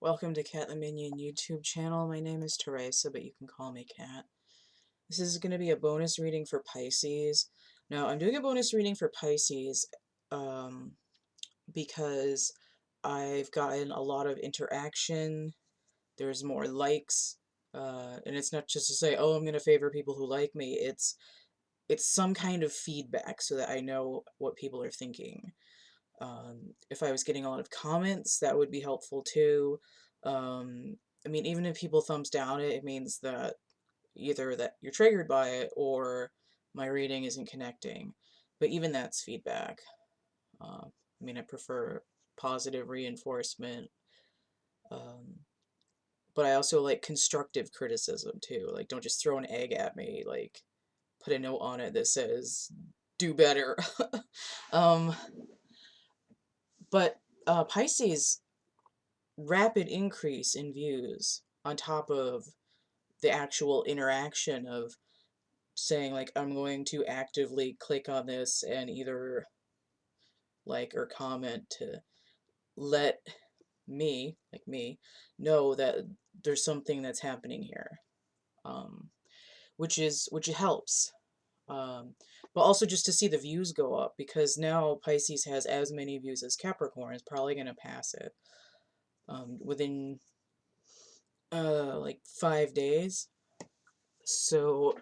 Welcome to CATtheMinion YouTube channel. My name is Teresa, but you can call me Cat. This is going to be a bonus reading for Pisces. Now, I'm doing a bonus reading for Pisces because I've gotten a lot of interaction. There's more likes, and it's not just to say, oh, I'm going to favor people who like me. It's some kind of feedback so that I know what people are thinking. If I was getting a lot of comments, that would be helpful too. I mean, even if people thumbs down it, it means that either that you're triggered by it or my reading isn't connecting. But even that's feedback. I mean, I prefer positive reinforcement. Um, but I also like constructive criticism too. Like, don't just throw an egg at me. Like, put a note on it that says, do better. um, but Pisces, rapid increase in views on top of the actual interaction of saying, like, I'm going to actively click on this and either like or comment to let me, like me, know that there's something that's happening here, um, which helps. But also just to see the views go up, because now Pisces has as many views as Capricorn is probably going to pass it within like 5 days. So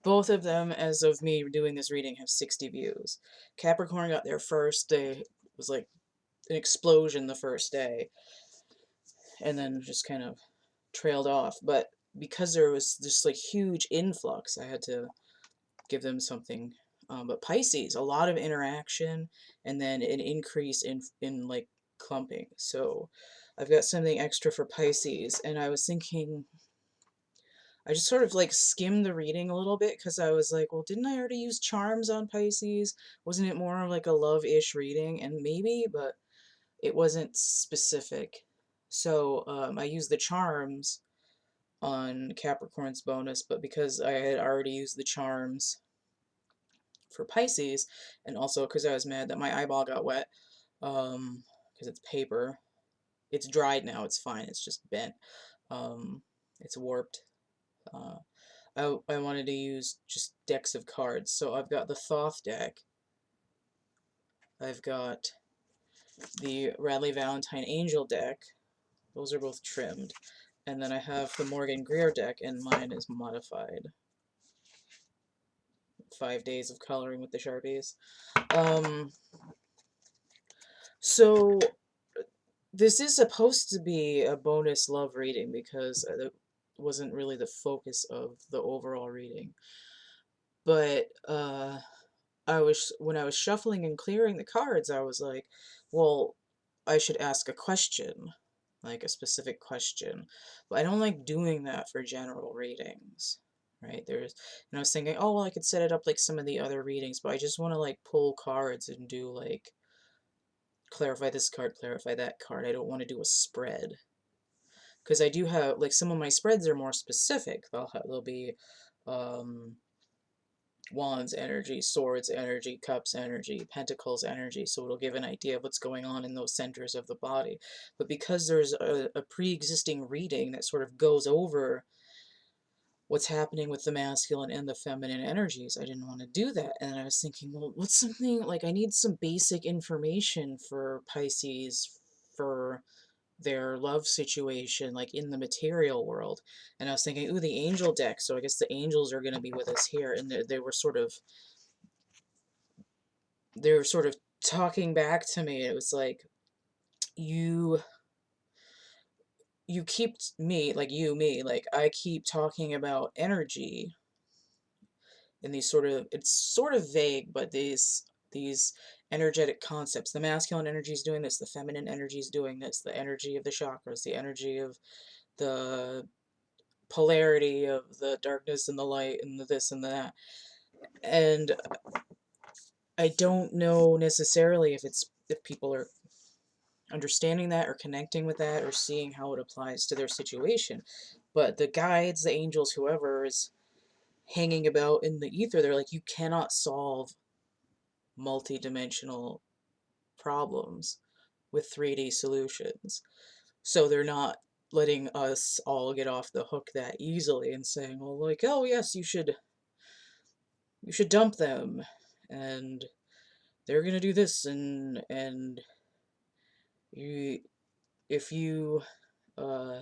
both of them, as of me doing this reading, have 60 views. Capricorn got there first. They was like an explosion the first day, and then just kind of trailed off. But because there was this like huge influx, I had to give them something. But Pisces, a lot of interaction, and then an increase in like clumping. So I've got something extra for Pisces, and I was thinking, I just sort of like skimmed the reading a little bit because I was like, well, didn't I already use charms on Pisces? Wasn't it more like a love-ish reading? And maybe, but it wasn't specific. So I used the charms on Capricorn's bonus, but because I had already used the charms for Pisces, and also because I was mad that my eyeball got wet, because it's paper. It's dried now, it's fine, it's just bent. It's warped. Uh, I wanted to use just decks of cards. So I've got the Thoth deck. I've got the Radley Valentine Angel deck. Those are both trimmed. And then I have the Morgan Greer deck, and mine is modified. 5 days of coloring with the Sharpies. So this is supposed to be a bonus love reading because it wasn't really the focus of the overall reading. But when I was shuffling and clearing the cards, I was like, well, I should ask a question, like a specific question. But I don't like doing that for general readings, right? And I was thinking, oh, well, I could set it up like some of the other readings, but I just want to like pull cards and do like clarify this card, clarify that card. I don't want to do a spread. Because I do have, like, some of my spreads are more specific. They'll be, Wands energy, Swords energy, Cups energy, Pentacles energy, so it'll give an idea of what's going on in those centers of the body. But because there's a pre-existing reading that sort of goes over what's happening with the masculine and the feminine energies, I didn't want to do that. And I was thinking, well, what's something, like, I need some basic information for Pisces for their love situation, like in the material world. And I was thinking, ooh, the angel deck, so I guess the angels are going to be with us here. And they were sort of talking back to me. It was like, you keep me, like me, like I keep talking about energy in these it's sort of vague, but these energetic concepts. The masculine energy is doing this, the feminine energy is doing this, the energy of the chakras, the energy of the polarity of the darkness and the light and the this and the that. And I don't know necessarily if people are understanding that or connecting with that or seeing how it applies to their situation. But the guides, the angels, whoever is hanging about in the ether, they're like, you cannot solve multi-dimensional problems with 3D solutions. So they're not letting us all get off the hook that easily and saying, well, like, oh yes, you should dump them, and they're gonna do this, and you if you uh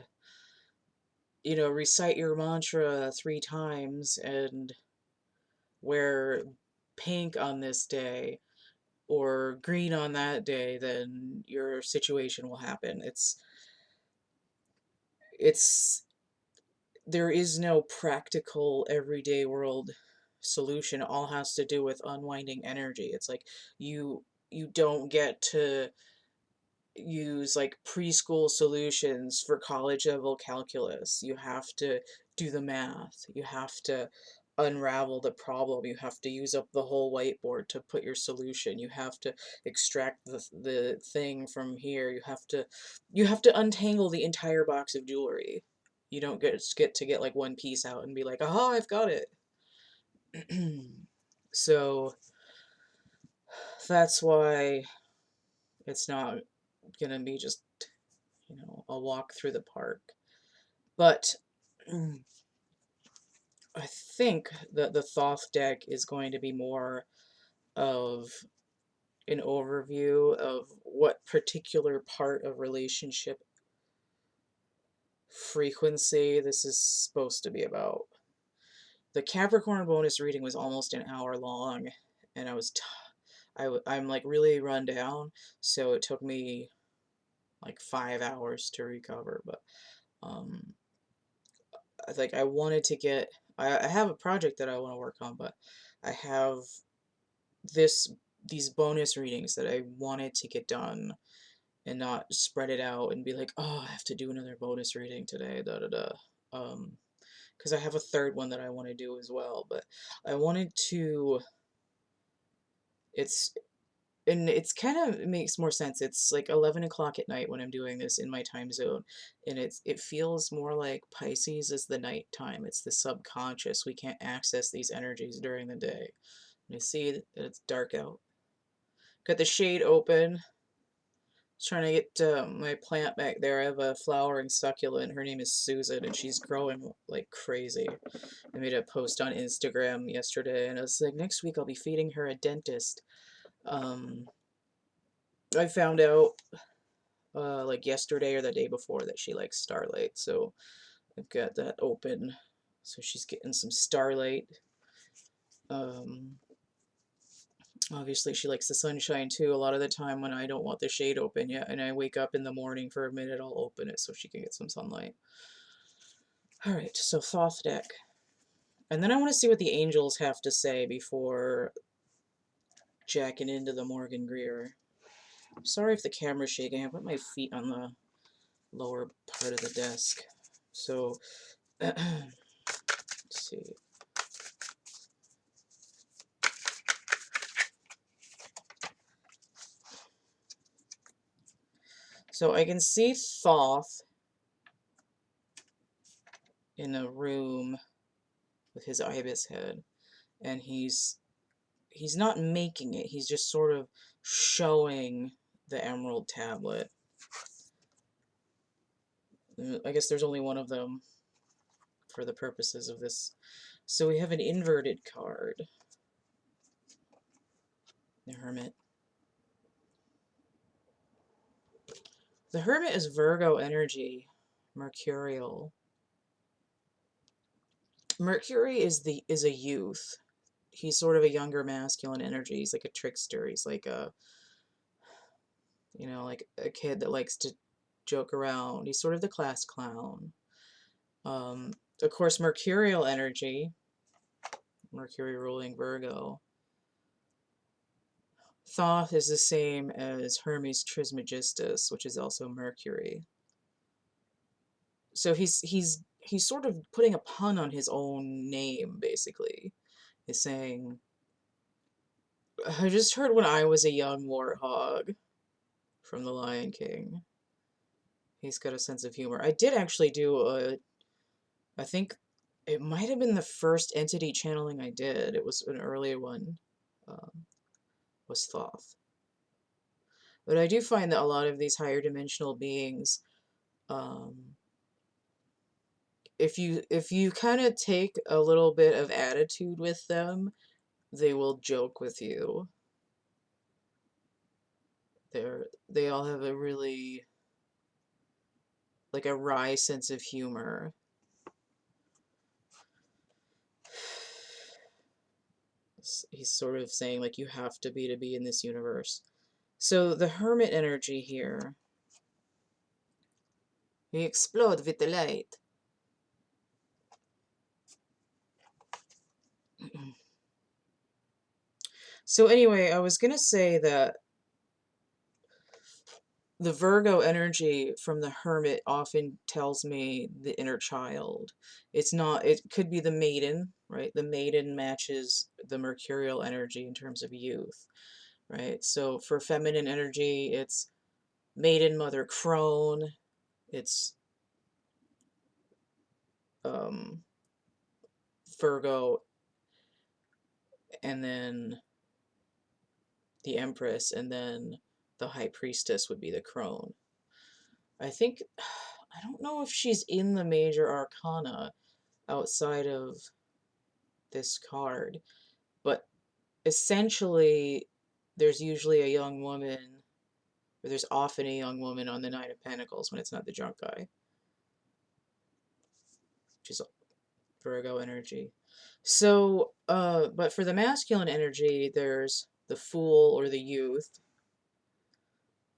recite your mantra 3 times and wear pink on this day or green on that day, then your situation will happen. It's there is no practical everyday world solution. It all has to do with unwinding energy. It's like you don't get to use like preschool solutions for college level calculus. You have to do the math. You have to unravel the problem. You have to use up the whole whiteboard to put your solution. You have to extract the thing from here. You have to untangle the entire box of jewelry. You don't get to get like one piece out and be like, "Aha, I've got it." So that's why it's not gonna be just a walk through the park. But I think that the Thoth deck is going to be more of an overview of what particular part of relationship frequency this is supposed to be about. The Capricorn bonus reading was almost an hour long, and I'm like really run down, so it took me like 5 hours to recover. But um, I wanted to get I have a project that I want to work on, but I have this these bonus readings that I wanted to get done and not spread it out and be like, oh, I have to do another bonus reading today, da da da. Because I have a third one that I want to do as well, but I wanted to. It's and it's kind of it makes more sense. It's like 11 o'clock at night when I'm doing this in my time zone, and it feels more like Pisces is the nighttime. It's the subconscious. We can't access these energies during the day. You see that it's dark out. Got the shade open. Trying to get my plant back there. I have a flowering succulent. Her name is Susan, and she's growing like crazy. I made a post on Instagram yesterday, and I was like, next week I'll be feeding her a dentist. Um, I found out like yesterday or the day before that she likes starlight, so I've got that open. So she's getting some starlight. Um, Obviously, she likes the sunshine too. A lot of the time when I don't want the shade open yet and I wake up in the morning for a minute, I'll open it so she can get some sunlight. Alright, so Thoth deck. And then I want to see what the angels have to say before jacking into the Morgan Greer. Sorry if the camera's shaking. I put my feet on the lower part of the desk. So, let's see. So I can see Thoth in a room with his ibis head, and he's not making it, he's just sort of showing the emerald tablet. I guess there's only one of them for the purposes of this. So we have an inverted card. The Hermit. The Hermit is Virgo energy, mercurial. Mercury is a youth. He's sort of a younger masculine energy. He's like a trickster. He's like like a kid that likes to joke around. He's sort of the class clown. Of course, mercurial energy, Mercury ruling Virgo. Thoth is the same as Hermes Trismegistus, which is also Mercury. So he's sort of putting a pun on his own name, basically. He's saying, I just heard when I was a young warthog from The Lion King. He's got a sense of humor. I did actually do I think it might have been the first entity channeling I did. It was an earlier one, was Thoth. But I do find that a lot of these higher dimensional beings Um, if you kind of take a little bit of attitude with them, they will joke with you. They all have a really like a wry sense of humor. He's sort of saying like you have to be in this universe. So the hermit energy here, he explode with the light. So anyway, I was gonna say that the Virgo energy from the hermit often tells me the inner child. It's not, it could be the maiden, right? The maiden matches the mercurial energy in terms of youth, right? So for feminine energy, it's maiden, mother, crone. It's um, Virgo, and then the Empress, and then the High Priestess would be the crone. I think, I don't know if she's in the major arcana outside of this card, but essentially, there's usually a young woman, or there's often a young woman on the Nine of Pentacles when it's not the drunk guy, which is Virgo energy. So, but for the masculine energy, there's the Fool or the youth,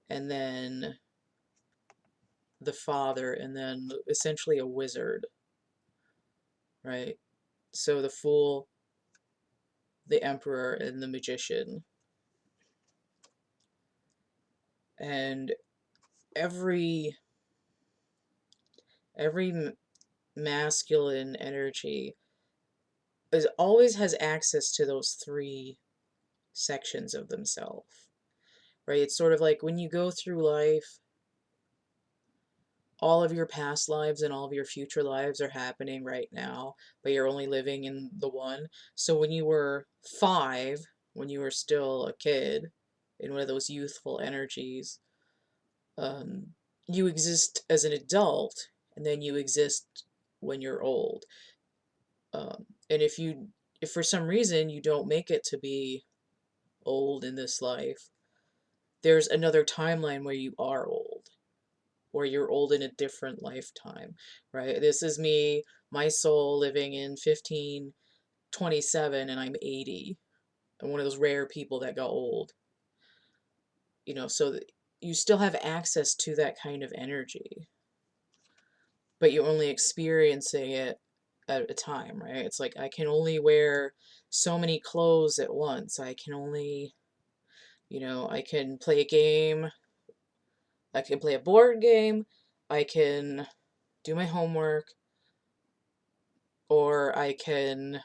and then the Father, and then essentially a wizard, right? So the Fool, the Emperor, and the Magician. And every every masculine energy is always has access to those three sections of themselves, right? It's sort of like when you go through life, all of your past lives and all of your future lives are happening right now, but you're only living in the one. So when you were 5, when you were still a kid, in one of those youthful energies, um, you exist as an adult, and then you exist when you're old. And if for some reason you don't make it to be old in this life, there's another timeline where you are old, or you're old in a different lifetime, right? This is me, my soul living in 1527, and I'm 80. I'm one of those rare people that got old, so you still have access to that kind of energy, but you're only experiencing it at a time, right? It's like I can only wear so many clothes at once. I can only, I can play a game, I can play a board game, I can do my homework, or I can,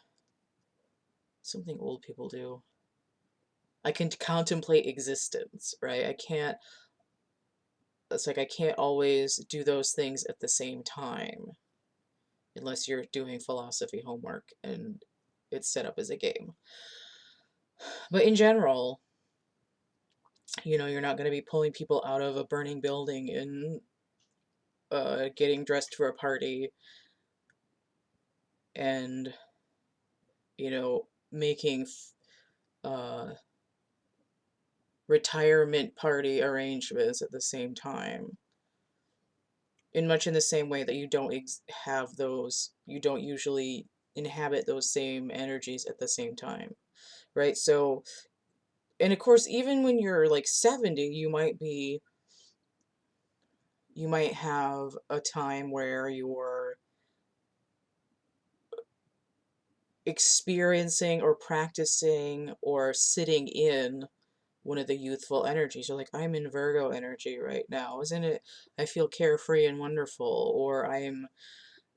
something old people do, I can contemplate existence, right? It's like I can't always do those things at the same time unless you're doing philosophy homework and it's set up as a game. But in general, you're not going to be pulling people out of a burning building and getting dressed for a party and, making uh, retirement party arrangements at the same time. In much in the same way that you don't usually inhabit those same energies at the same time, right? So, and of course, even when you're like 70, you might have a time where you're experiencing or practicing or sitting in one of the youthful energies. You're like, I'm in Virgo energy right now, isn't it? I feel carefree and wonderful. Or I'm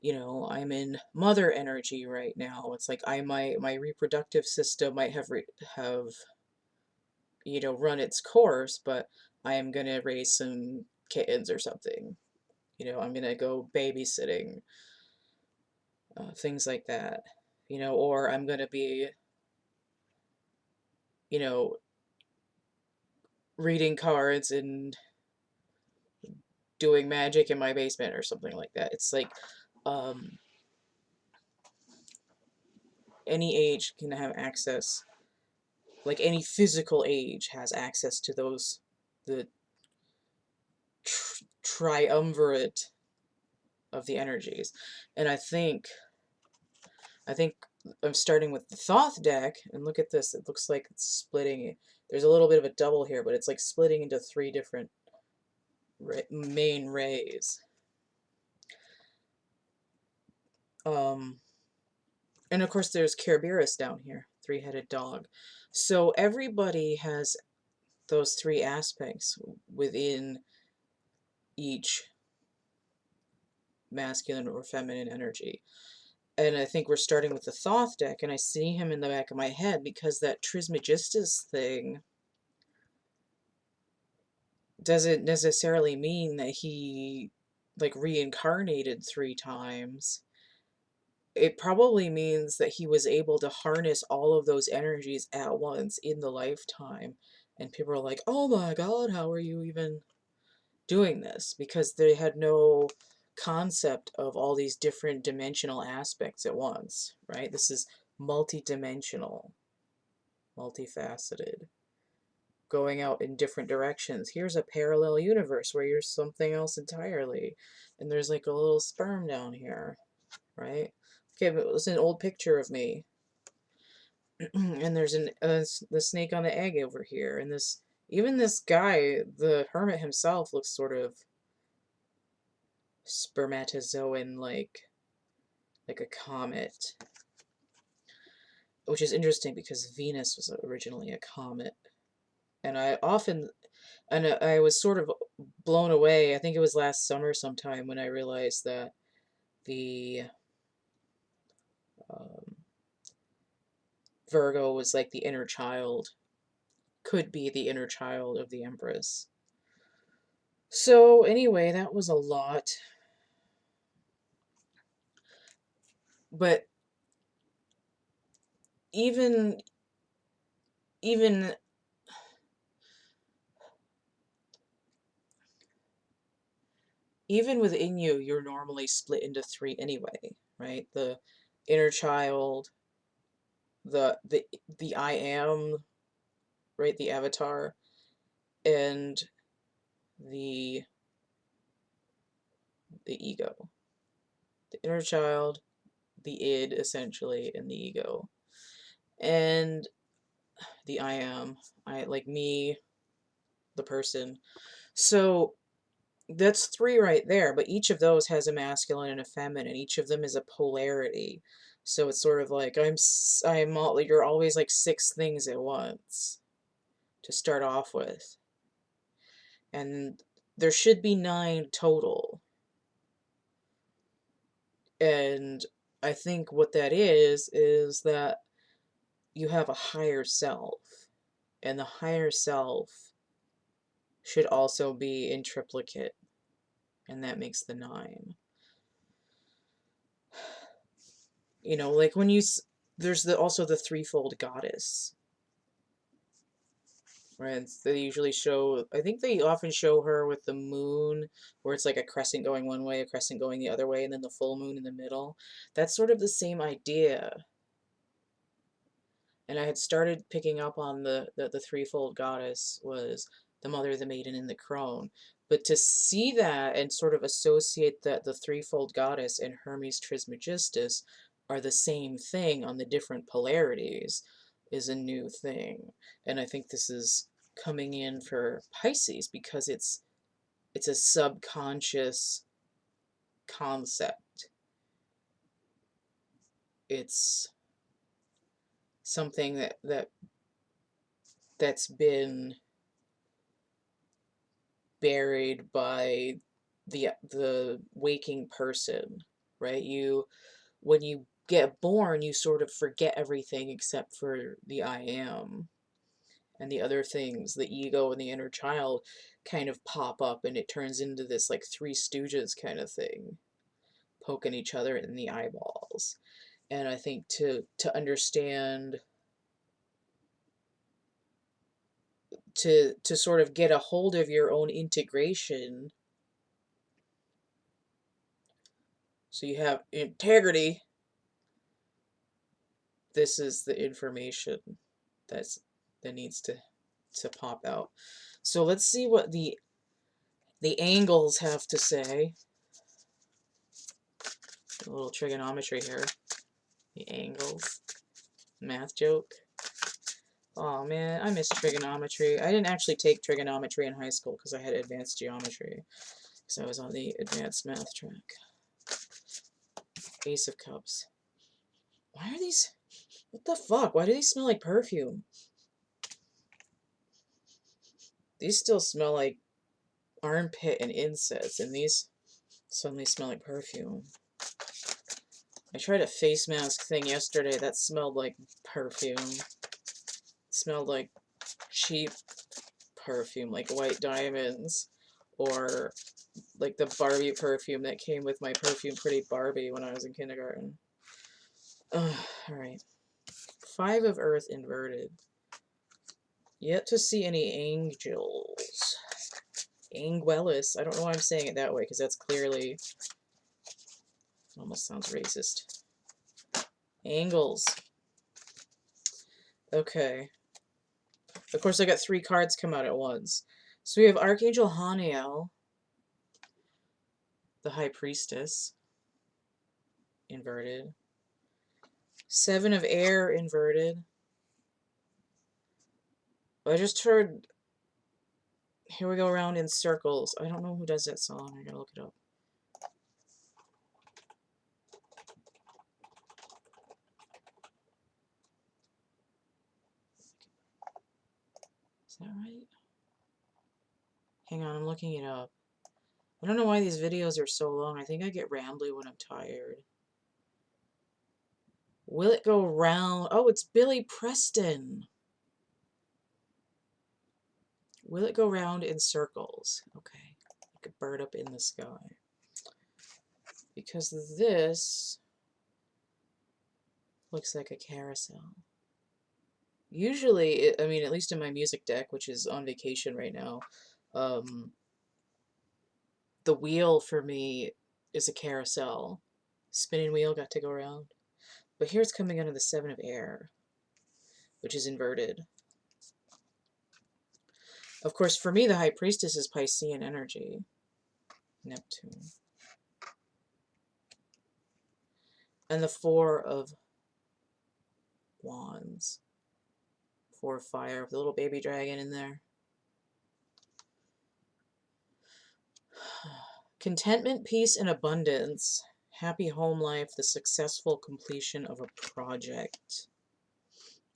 in mother energy right now. It's like my reproductive system might have run its course, but I am gonna raise some kittens or something. I'm gonna go babysitting, things like that. Or I'm gonna be, you know, reading cards and doing magic in my basement or something like that. It's like any age can have access, like any physical age has access to those, the triumvirate of the energies. And I think I'm starting with the Thoth deck, and look at this. It looks like it's splitting. There's a little bit of a double here, but it's like splitting into 3 different main rays. And of course there's Kerberos down here, 3-headed dog. So everybody has those 3 aspects within each masculine or feminine energy. And I think we're starting with the Thoth deck, and I see him in the back of my head because that Trismegistus thing doesn't necessarily mean that he like reincarnated 3 times. It probably means that he was able to harness all of those energies at once in the lifetime. And people are like, oh my God, how are you even doing this? Because they had no concept of all these different dimensional aspects at once, right? This is multi-dimensional, multifaceted, going out in different directions. Here's a parallel universe where you're something else entirely. And there's like a little sperm down here, right? Okay, but it was an old picture of me. And there's the snake on the egg over here. And even this guy, the hermit himself, looks sort of spermatozoan like a comet, which is interesting because Venus was originally a comet. And I was sort of blown away. I think it was last summer sometime when I realized that the um, Virgo was like the inner child, could be the inner child of the Empress. So anyway, that was a lot. But even even even within you, you're normally split into 3 anyway, right? The inner child, the I am, right? The avatar, and the ego. The inner child, the id essentially, and the ego. And the I am, I like me, the person. So that's 3 right there, but each of those has a masculine and a feminine. Each of them is a polarity. So it's sort of like you're always like 6 things at once to start off with. And there should be 9 total. And I think what that is that you have a higher self. And the higher self should also be in triplicate. And that makes the 9. You know, like when there's also the threefold goddess, right? They usually show, I think they often show her with the moon, where it's like a crescent going one way, a crescent going the other way, and then the full moon in the middle. That's sort of the same idea. And I had started picking up on the threefold goddess was the mother, the maiden, and the crone. But to see that and sort of associate that the threefold goddess and Hermes Trismegistus are the same thing on the different polarities is a new thing. And I think this is coming in for Pisces because it's a subconscious concept. It's something that's been buried by the waking person, right? When you get born, you sort of forget everything except for the I am, and the other things, the ego and the inner child, kind of pop up, and it turns into this like Three Stooges kind of thing, poking each other in the eyeballs. And I think to understand, to sort of get a hold of your own integration So you have integrity. This is the information that needs to pop out. So let's see what the angles have to say. A little trigonometry here. The angles. Math joke. Oh man, I miss trigonometry. I didn't actually take trigonometry in high school because I had advanced geometry. So I was on the advanced math track. Ace of Cups. Why are these... What the fuck? Why do these smell like perfume? These still smell like armpit and incense, and these suddenly smell like perfume. I tried a face mask thing yesterday that smelled like perfume. It smelled like cheap perfume, like White Diamonds, or like the Barbie perfume that came with my Perfume Pretty Barbie when I was in kindergarten. Alright. Five of Earth inverted. Yet to see any angels. Anguelis. I don't know why I'm saying it that way, because that's clearly... It almost sounds racist. Angles. Okay. Of course, I got 3 cards come out at once. So we have Archangel Haniel, the High Priestess, inverted. 7 of Air, inverted. I just heard Here We Go Around in Circles. I don't know who does that song. I gotta look it up. Is that right? Hang on, I'm looking it up. I don't know why these videos are so long. I think I get rambly when I'm tired. Will It Go Round? Oh, it's Billy Preston. Will It Go Round in Circles? Okay. Like a bird up in the sky. Because this looks like a carousel. Usually, I mean, at least in my music deck, which is on vacation right now, the wheel for me is a carousel. Spinning wheel got to go around. But here it's coming out of the 7 of Air, which is inverted. Of course, for me, the High Priestess is Piscean energy. Neptune. And the 4 of Wands. 4 of Fire, with the little baby dragon in there. Contentment, peace, and abundance. Happy home life, the successful completion of a project.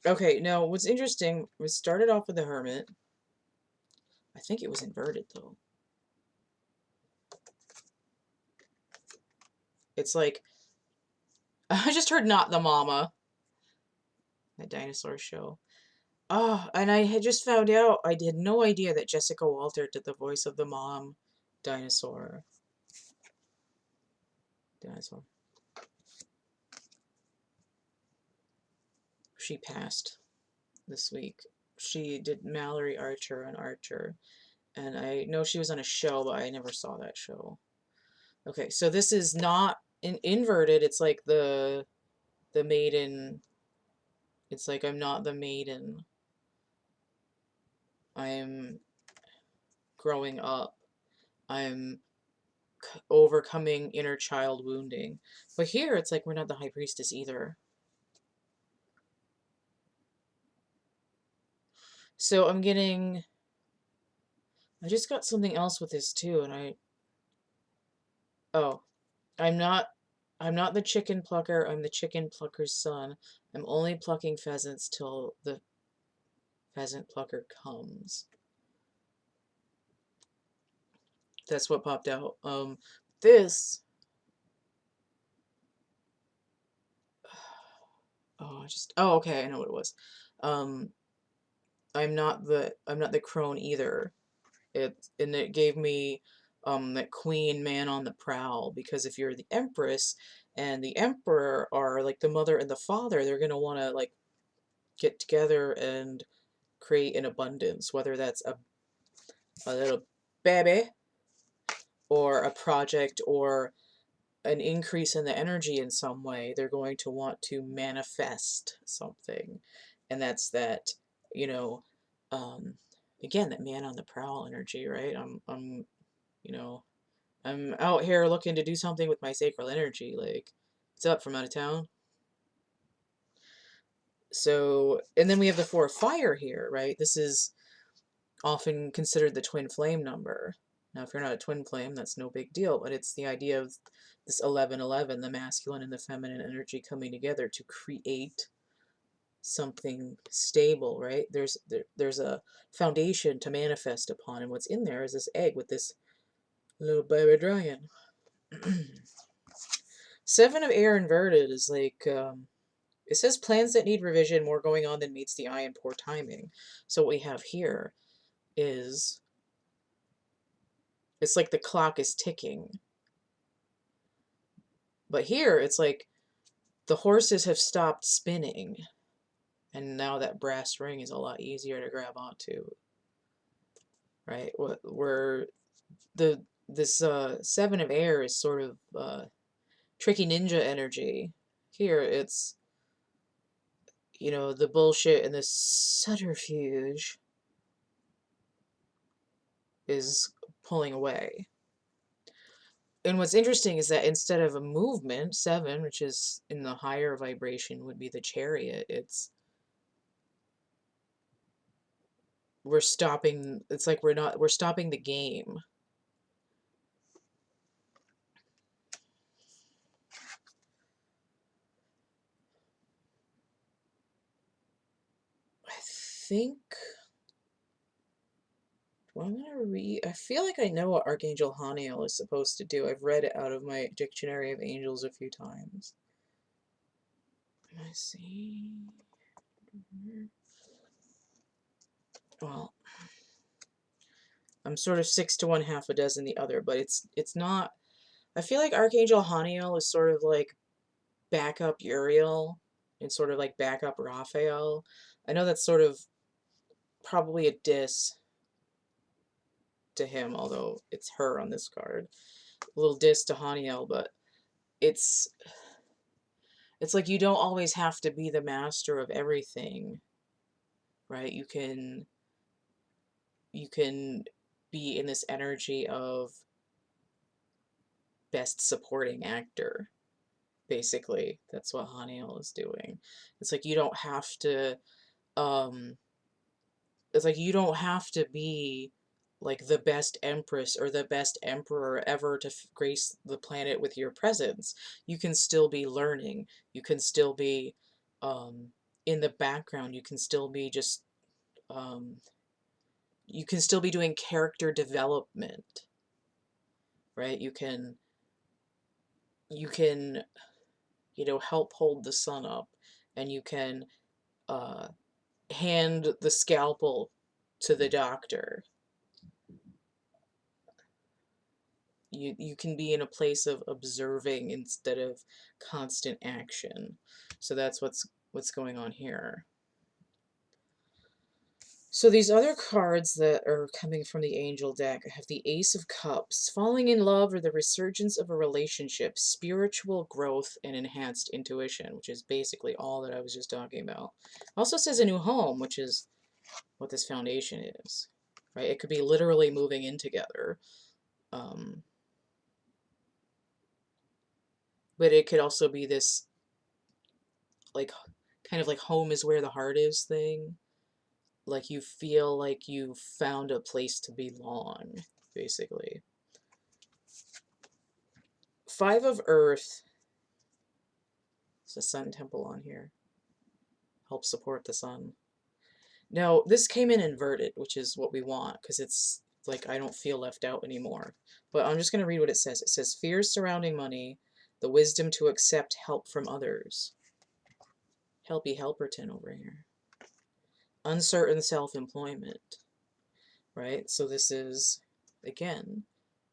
Okay, now what's interesting, we started off with the Hermit. I think it was inverted, though. It's like, I just heard Not the Mama. That dinosaur show. Oh, and I had just found out, I had no idea that Jessica Walter did the voice of the mom dinosaur. She passed this week. She did Mallory Archer on Archer. And I know she was on a show, but I never saw that show. Okay, so this is not inverted. It's like the maiden. It's like I'm not the maiden. I'm growing up. I'm overcoming inner child wounding. But here it's like we're not the High Priestess either. So I'm getting... I just got something else with this too, and oh, I'm not the chicken plucker, I'm the chicken plucker's son. I'm only plucking pheasants till the pheasant plucker comes. That's what popped out. This... Oh, okay, I know what it was. I'm not the crone either. It gave me that queen, man on the prowl, because if you're the empress and the emperor are like the mother and the father, they're gonna want to like get together and create an abundance, whether that's a little baby or a project or an increase in the energy in some way, they're going to want to manifest something. And that's that, you know, um, again, that man on the prowl energy, right? You know, I'm out here looking to do something with my sacral energy. Like, what's up from out of town? So, and then we have the 4 of fire here, right? This is often considered the twin flame number. Now, if you're not a twin flame, that's no big deal, but it's the idea of this 1111, the masculine and the feminine energy coming together to create something stable, right? There's a foundation to manifest upon, and what's in there is this egg with this little baby dragon. 7 of air inverted is like, it says plans that need revision, more going on than meets the eye, and poor timing. So what we have here is, it's like the clock is ticking. But here, it's like the horses have stopped spinning, and now that brass ring is a lot easier to grab onto, right? Where this 7 of air is sort of tricky ninja energy. Here, it's, you know, the bullshit and the subterfuge is pulling away. And what's interesting is that instead of a movement, 7, which is in the higher vibration, would be the chariot, we're stopping, it's like we're stopping the game. I think, well, I'm gonna read, I feel like I know what Archangel Haniel is supposed to do. I've read it out of my Dictionary of Angels a few times. Let me see. Well, I'm sort of 6 to 1, half a dozen the other, but it's not, I feel like Archangel Haniel is sort of like backup Uriel and sort of like backup Raphael. I know that's sort of probably a diss to him, although it's her on this card. A little diss to Haniel, but it's like you don't always have to be the master of everything, right? You can be in this energy of best supporting actor. Basically, that's what Haniel is doing. It's like you don't have to um it's like you don't have to be like the best empress or the best emperor ever to grace the planet with your presence. You can still be learning. You can still be um in the background. You can still be just um you can still be doing character development, right? You can you know, help hold the sun up, and you can uh hand the scalpel to the doctor. You can be in a place of observing instead of constant action. So that's what's going on here. So these other cards that are coming from the angel deck have the Ace of Cups, falling in love or the resurgence of a relationship, spiritual growth, and enhanced intuition, which is basically all that I was just talking about. Also says a new home, which is what this foundation is, right? It could be literally moving in together. But it could also be this, like, kind of like home is where the heart is thing. Like you feel like you found a place to belong, basically. 5 of Earth. It's a sun temple on here. Help support the sun. Now, this came in inverted, which is what we want, because it's like I don't feel left out anymore. But I'm just going to read what it says. It says, fears surrounding money, the wisdom to accept help from others. Helpy Helperton over here. Uncertain self-employment, right? So this is, again,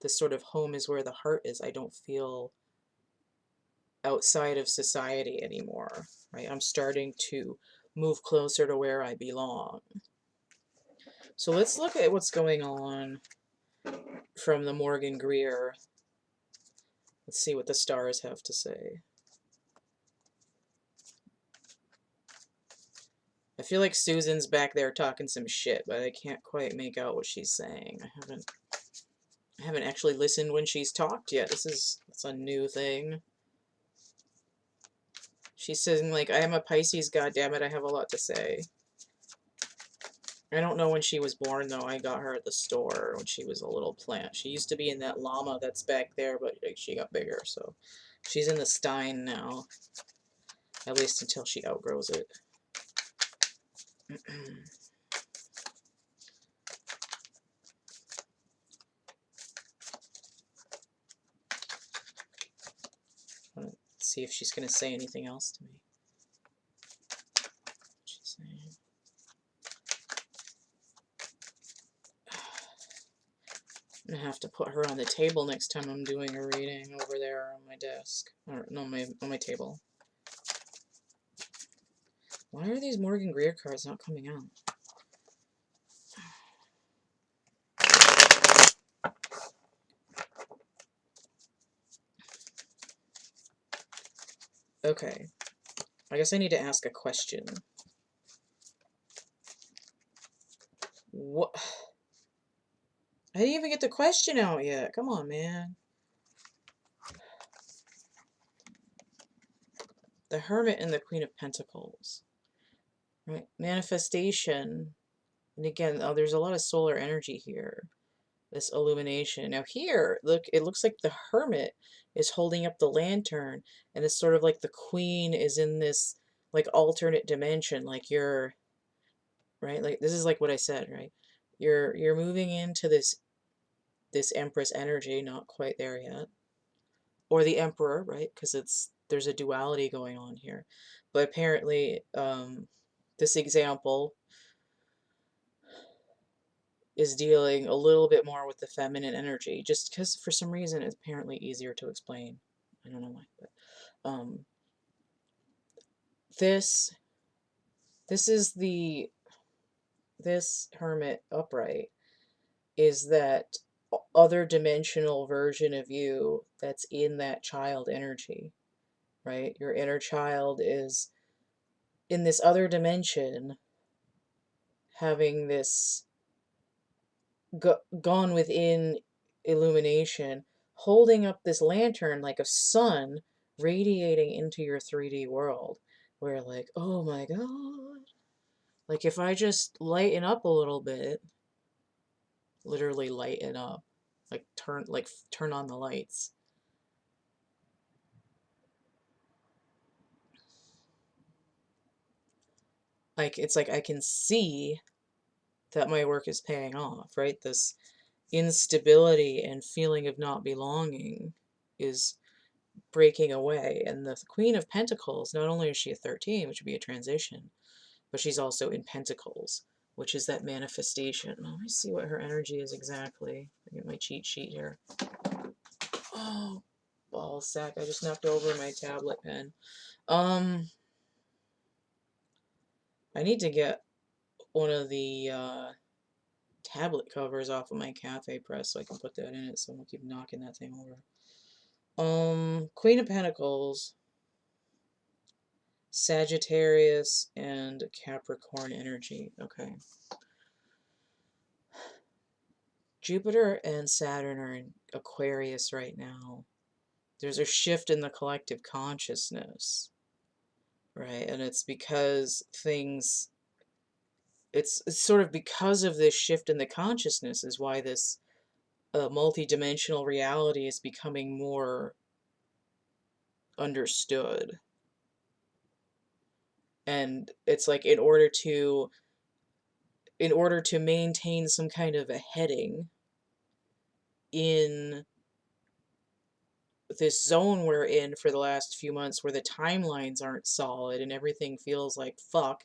this sort of home is where the heart is. I don't feel outside of society anymore, right? I'm starting to move closer to where I belong. So let's look at what's going on from the Morgan Greer Let's see what the stars have to say. I feel like Susan's back there talking some shit, but I can't quite make out what she's saying. I haven't actually listened when she's talked yet. It's a new thing. She's saying, like, I am a Pisces, goddammit, I have a lot to say. I don't know when she was born, though. I got her at the store when she was a little plant. She used to be in that llama that's back there, but like, she got bigger, so she's in the Stein now. At least until she outgrows it. Let's see if she's going to say anything else to me. She's saying... I'm going to have to put her on the table next time I'm doing a reading over there on my desk. Or, no, on my table. Why are these Morgan Greer cards not coming out? Okay. I guess I need to ask a question. What? I didn't even get the question out yet. Come on, man. The Hermit and the Queen of Pentacles. Right? Manifestation. And again, oh, there's a lot of solar energy here. This illumination. Now here, look, it looks like the Hermit is holding up the lantern, and it's sort of like the Queen is in this, like, alternate dimension, like you're, right? Like, this is like what I said, right? You're moving into this Empress energy, not quite there yet. Or the Emperor, right? Because there's a duality going on here. But apparently, this example is dealing a little bit more with the feminine energy, just because for some reason it's apparently easier to explain. I don't know why, but this is this Hermit upright is that other dimensional version of you that's in that child energy, right? Your inner child is in this other dimension, having this gone within illumination, holding up this lantern like a sun radiating into your 3D world, where like, oh my god, like if I just lighten up a little bit, literally lighten up, like turn on the lights. Like, it's like I can see that my work is paying off, right? This instability and feeling of not belonging is breaking away. And the Queen of Pentacles, not only is she a 13, which would be a transition, but she's also in Pentacles, which is that manifestation. Let me see what her energy is exactly. I get my cheat sheet here. Oh, ball sack. I just knocked over my tablet pen. I need to get one of the tablet covers off of my cafe press so I can put that in it, so I don't keep knocking that thing over. Queen of Pentacles, Sagittarius, and Capricorn energy. Okay. Jupiter and Saturn are in Aquarius right now. There's a shift in the collective consciousness, right? And it's because things, it's sort of because of this shift in the consciousness is why this multi-dimensional reality is becoming more understood. And it's like in order to maintain some kind of a heading in this zone we're in for the last few months where the timelines aren't solid and everything feels like fuck,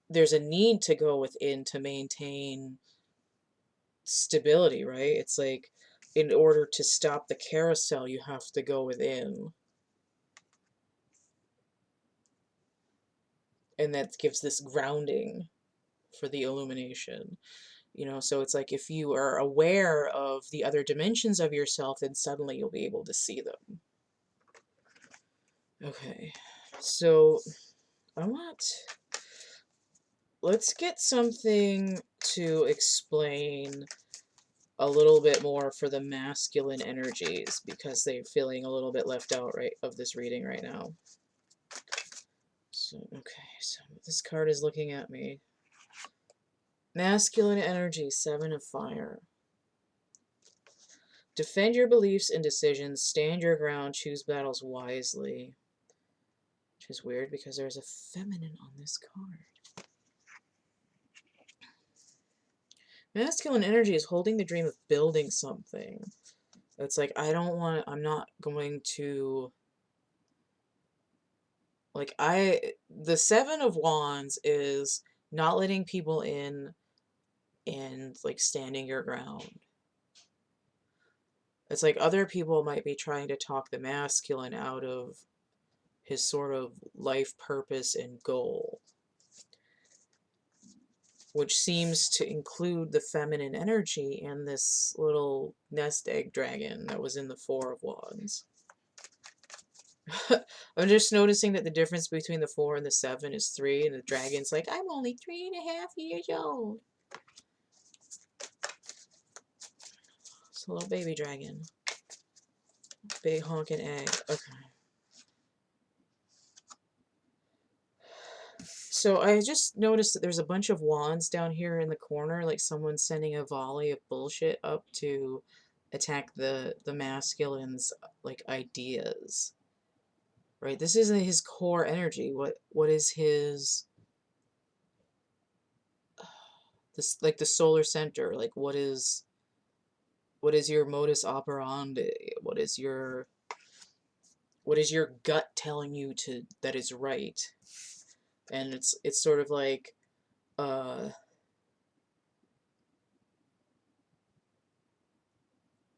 there's a need to go within to maintain stability, right? It's like in order to stop the carousel, you have to go within. And that gives this grounding for the illumination. You know, so it's like if you are aware of the other dimensions of yourself, then suddenly you'll be able to see them. Okay, so let's get something to explain a little bit more for the masculine energies, because they're feeling a little bit left out right of this reading right now. So, okay, so this card is looking at me. Masculine energy, 7 of fire. Defend your beliefs and decisions, stand your ground, choose battles wisely. Which is weird because there's a feminine on this card. Masculine energy is holding the dream of building something. It's like, I'm not going to, like, the 7 of Wands is not letting people in and, like, standing your ground. It's like other people might be trying to talk the masculine out of his sort of life purpose and goal, which seems to include the feminine energy and this little nest egg dragon that was in the 4 of Wands. I'm just noticing that the difference between the 4 and the 7 is 3, and the dragon's like, I'm only 3.5 years old. It's a little baby dragon. Big honking egg. Okay. So I just noticed that there's a bunch of wands down here in the corner, like someone's sending a volley of bullshit up to attack the masculine's, like, ideas. Right? This isn't his core energy. What is his, this, like, the solar center? Like, what is your modus operandi? What is your gut telling you that is right? And it's sort of like,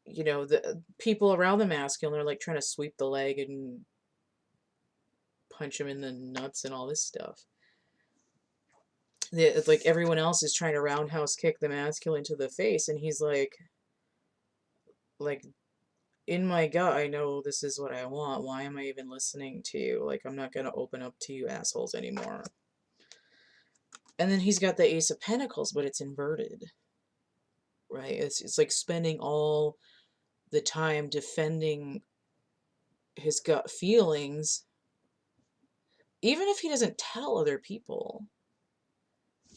you know, the people around the masculine are like trying to sweep the leg and punch him in the nuts and all this stuff. It's like everyone else is trying to roundhouse kick the masculine to the face, and he's like, in my gut, I know this is what I want. Why am I even listening to you? Like, I'm not gonna open up to you assholes anymore. And then he's got the Ace of Pentacles, but it's inverted. Right? It's like spending all the time defending his gut feelings, even if he doesn't tell other people.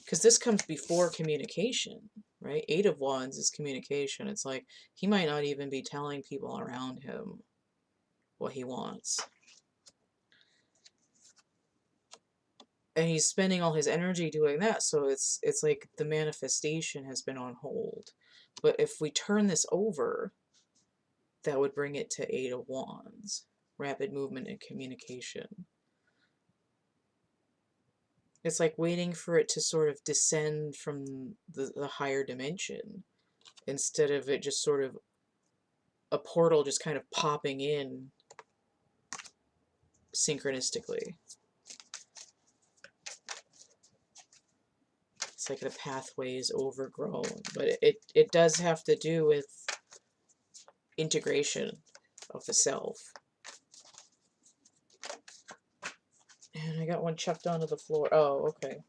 Because this comes before communication, right? 8 of Wands is communication. It's like he might not even be telling people around him what he wants. And he's spending all his energy doing that, so it's like the manifestation has been on hold. But if we turn this over, that would bring it to 8 of Wands. Rapid movement and communication. It's like waiting for it to sort of descend from the higher dimension, instead of it just sort of a portal just kind of popping in synchronistically. It's like the pathway is overgrown, but it does have to do with integration of the self. And I got one chucked onto the floor. Oh, okay.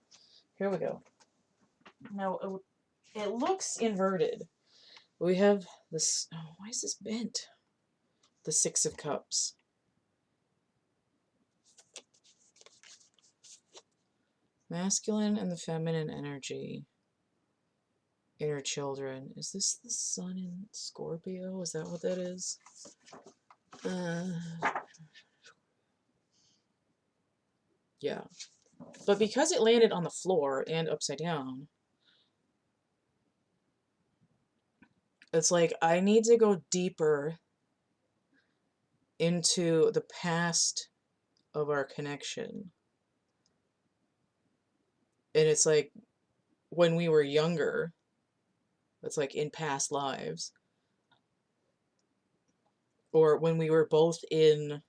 Here we go. Now, it looks inverted. We have this... Oh, why is this bent? The 6 of Cups. Masculine and the feminine energy. Inner children. Is this the sun in Scorpio? Is that what that is? Yeah. But because it landed on the floor and upside down, it's like I need to go deeper into the past of our connection. And it's like when we were younger, it's like in past lives, or when we were both in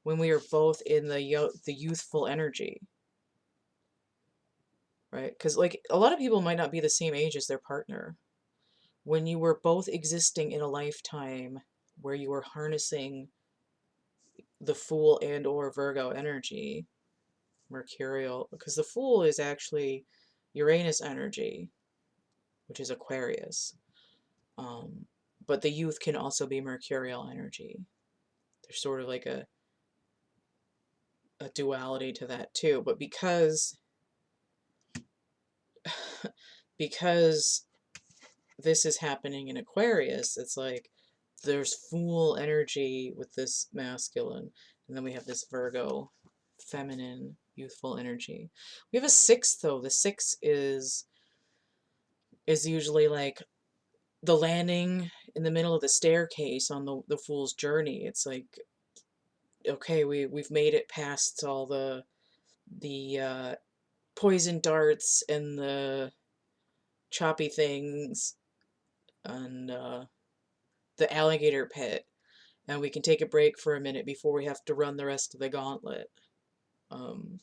the youthful energy. right? Because, like, a lot of people might not be the same age as their partner. When you were both existing in a lifetime where you were harnessing the Fool and or Virgo energy, Mercurial, because the Fool is actually Uranus energy, which is Aquarius. Um, but the youth can also be Mercurial energy. There's sort of like a duality to that too. But because this is happening in Aquarius, it's like there's Fool energy with this masculine, and then we have this Virgo feminine youthful energy. We have a six though. The six is usually like the landing in the middle of the staircase on the Fool's journey. It's like, okay, we've made it past all the poison darts and the choppy things and the alligator pit, and we can take a break for a minute before we have to run the rest of the gauntlet. Um,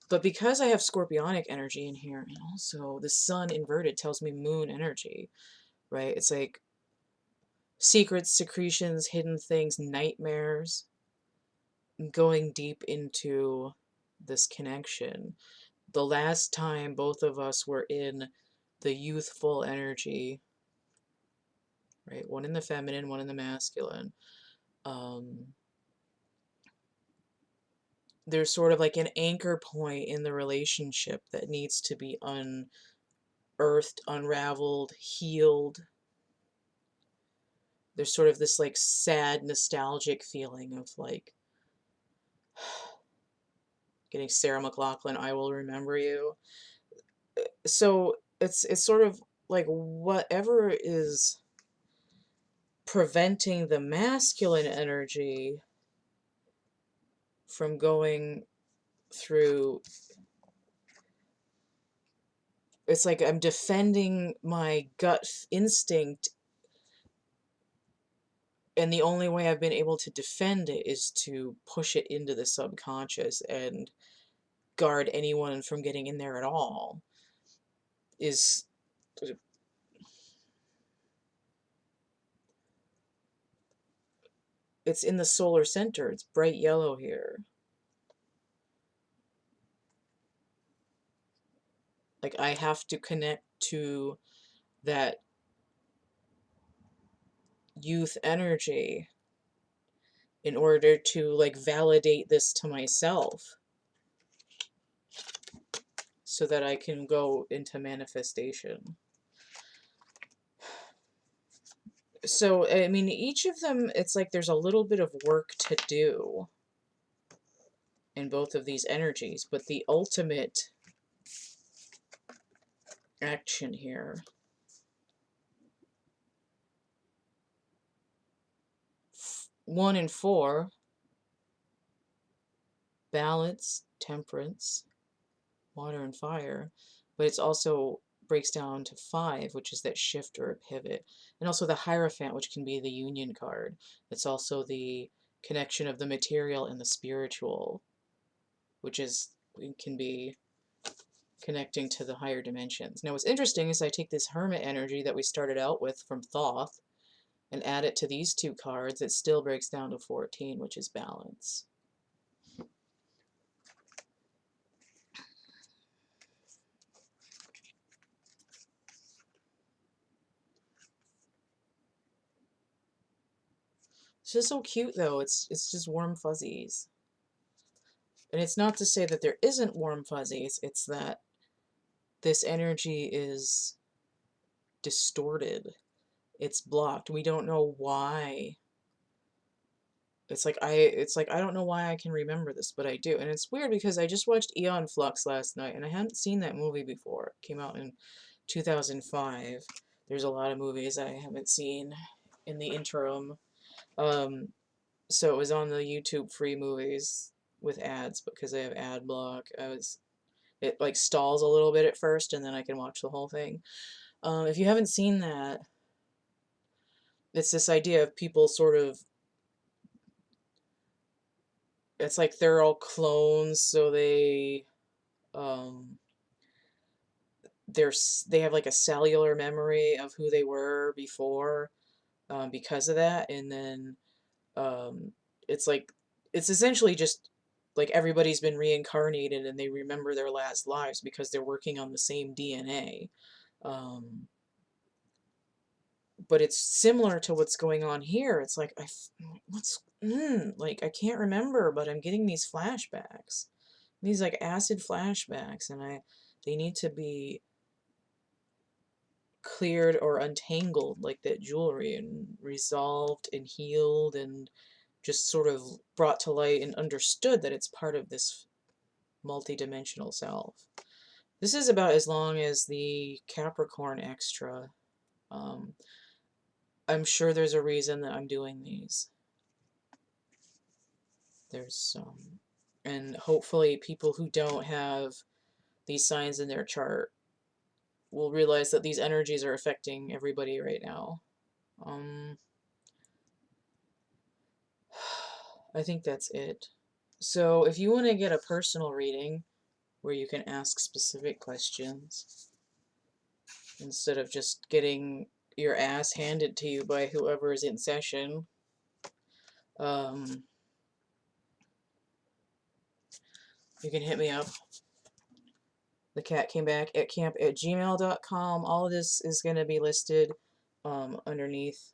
but because I have scorpionic energy in here, and also the sun inverted tells me moon energy, right? It's like secrets, secretions, hidden things, nightmares, going deep into this connection. The last time both of us were in the youthful energy, right? One in the feminine, one in the masculine. Um, there's sort of like an anchor point in the relationship that needs to be unearthed, unraveled, healed. There's sort of this like sad, nostalgic feeling of like getting Sarah McLachlan, I Will Remember You. So it's sort of like whatever is preventing the masculine energy from going through, it's like I'm defending my gut instinct, and the only way I've been able to defend it is to push it into the subconscious and guard anyone from getting in there at all. Is it's in the solar center. It's bright yellow here. Like I have to connect to that youth energy in order to like validate this to myself so that I can go into manifestation. So, I mean, each of them, it's like there's a little bit of work to do in both of these energies, but the ultimate action here, 1 and 4, balance, temperance, water and fire, but it's also breaks down to 5, which is that shift or a pivot, and also the Hierophant, which can be the union card. It's also the connection of the material and the spiritual, which is can be connecting to the higher dimensions. Now, what's interesting is I take this Hermit energy that we started out with from Thoth and add it to these two cards. It still breaks down to 14, which is balance. It's just so cute, though. It's just warm fuzzies. And it's not to say that there isn't warm fuzzies, it's that this energy is distorted. It's blocked. We don't know why. It's like I don't know why I can remember this, but I do. And it's weird because I just watched Aeon Flux last night and I hadn't seen that movie before. It came out in 2005. There's a lot of movies I haven't seen in the interim. Um, so it was on the YouTube free movies with ads because I have ad block. It like stalls a little bit at first and then I can watch the whole thing. If you haven't seen that, it's this idea of people sort of, it's like they're all clones, so they Um, they have like a cellular memory of who they were before, because of that, and then um, it's like it's essentially just like everybody's been reincarnated and they remember their last lives because they're working on the same DNA. Um, but it's similar to what's going on here. It's like like I can't remember, but I'm getting these flashbacks, these like acid flashbacks, and they need to be cleared or untangled like that jewelry and resolved and healed and just sort of brought to light and understood that it's part of this multidimensional self. This is about as long as the Capricorn extra. Um, I'm sure there's a reason that I'm doing these. There's and hopefully people who don't have these signs in their chart will realize that these energies are affecting everybody right now. I think that's it. So if you want to get a personal reading where you can ask specific questions instead of just getting your ass handed to you by whoever is in session, um, you can hit me up. thecatcamebackatcamp@gmail.com. All of this is going to be listed underneath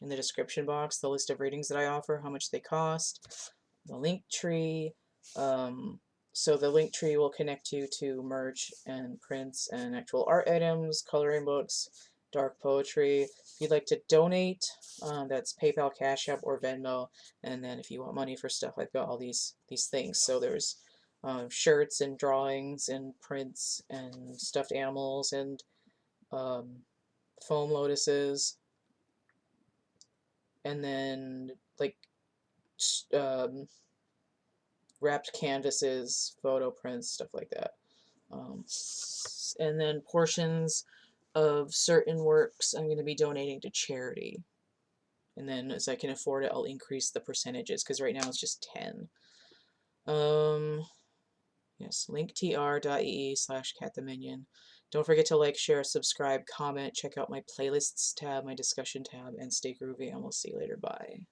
in the description box, the list of readings that I offer, how much they cost, the link tree. So the link tree will connect you to merch and prints and actual art items, coloring books, dark poetry. If you'd like to donate, that's PayPal, Cash App, or Venmo. And then if you want money for stuff, I've got all these things. So there's shirts and drawings and prints and stuffed animals and foam lotuses, and then like um, wrapped canvases, photo prints, stuff like that. And then portions of certain works I'm going to be donating to charity. And then as I can afford it, I'll increase the percentages because right now it's just 10. Yes, linktr.ee/CATtheMinion. Don't forget to like, share, subscribe, comment, check out my playlists tab, my discussion tab, and stay groovy, and we'll see you later. Bye.